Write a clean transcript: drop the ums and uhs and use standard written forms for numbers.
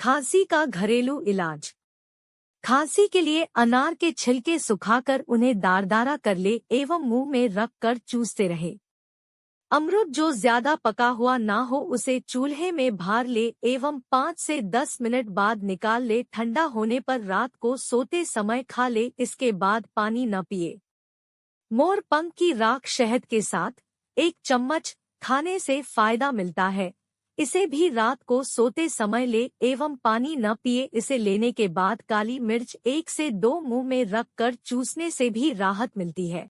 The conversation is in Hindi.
खांसी का घरेलू इलाज। खांसी के लिए अनार के छिलके सुखाकर उन्हें दारदारा कर ले एवं मुंह में रख कर चूसते रहे। अमरूद जो ज्यादा पका हुआ ना हो उसे चूल्हे में भार ले एवं 5 से 10 मिनट बाद निकाल ले। ठंडा होने पर रात को सोते समय खा ले, इसके बाद पानी न पिए। मोर पंख की राख शहद के साथ 1 चम्मच खाने से फायदा मिलता है। इसे भी रात को सोते समय ले एवं पानी न पिए। इसे लेने के बाद काली मिर्च 1 से 2 मुंह में रख कर चूसने से भी राहत मिलती है।